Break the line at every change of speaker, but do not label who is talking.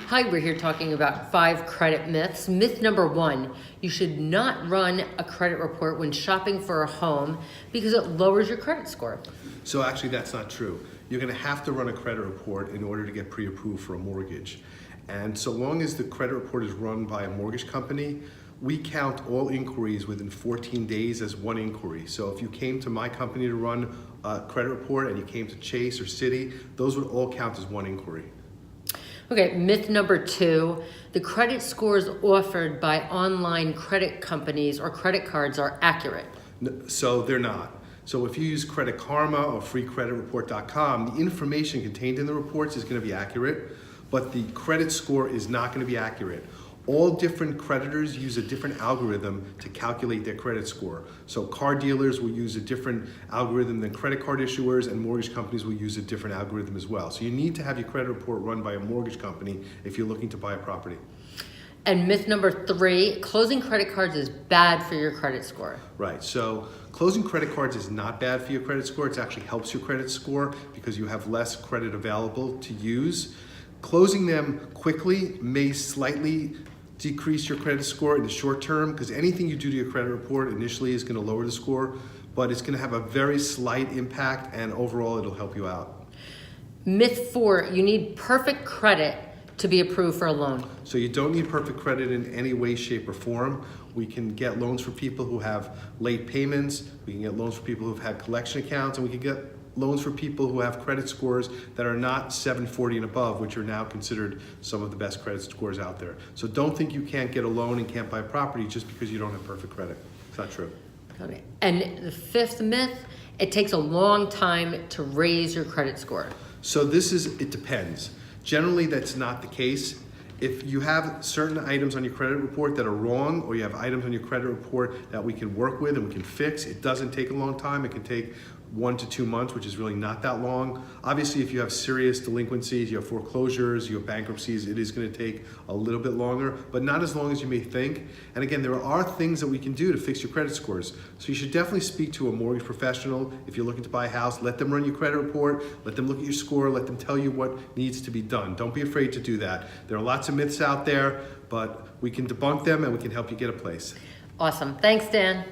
Hi, we're here talking about 5 credit myths. Myth number 1, you should not run a credit report when shopping for a home because it lowers your credit score.
So actually that's not true. You're gonna have to run a credit report in order to get pre-approved for a mortgage. And so long as the credit report is run by a mortgage company, we count all inquiries within 14 days as one inquiry. So if you came to my company to run a credit report and you came to Chase or Citi, those would all count as one inquiry.
Okay, myth number 2, the credit scores offered by online credit companies or credit cards are accurate.
So they're not. So if you use Credit Karma or freecreditreport.com, the information contained in the reports is going to be accurate, but the credit score is not going to be accurate. All different creditors use a different algorithm to calculate their credit score. So car dealers will use a different algorithm than credit card issuers, and mortgage companies will use a different algorithm as well. So you need to have your credit report run by a mortgage company if you're looking to buy a property.
And myth number 3, closing credit cards is bad for your credit score.
Right, so closing credit cards is not bad for your credit score. It actually helps your credit score because you have less credit available to use. Closing them quickly may slightly decrease your credit score in the short term because anything you do to your credit report initially is going to lower the score, but it's going to have a very slight impact and overall it'll help you out.
Myth 4, you need perfect credit to be approved for a loan.
So you don't need perfect credit in any way, shape, or form. We can get loans for people who have late payments, we can get loans for people who've had collection accounts, and we can get loans for people who have credit scores that are not 740 and above, which are now considered some of the best credit scores out there. So don't think you can't get a loan and can't buy a property just because you don't have perfect credit. It's not true.
Okay. And the 5th myth, it takes a long time to raise your credit score.
So it depends. Generally, that's not the case. If you have certain items on your credit report that are wrong, or you have items on your credit report that we can work with and we can fix, it doesn't take a long time. It can take 1 to 2 months, which is really not that long. Obviously, if you have serious delinquencies, you have foreclosures, you have bankruptcies, it is going to take a little bit longer, but not as long as you may think. And again, there are things that we can do to fix your credit scores. So you should definitely speak to a mortgage professional if you're looking to buy a house. Let them run your credit report, let them look at your score, let them tell you what needs to be done. Don't be afraid to do that. There are lots of myths out there, but we can debunk them and we can help you get a place.
Awesome. Thanks, Dan.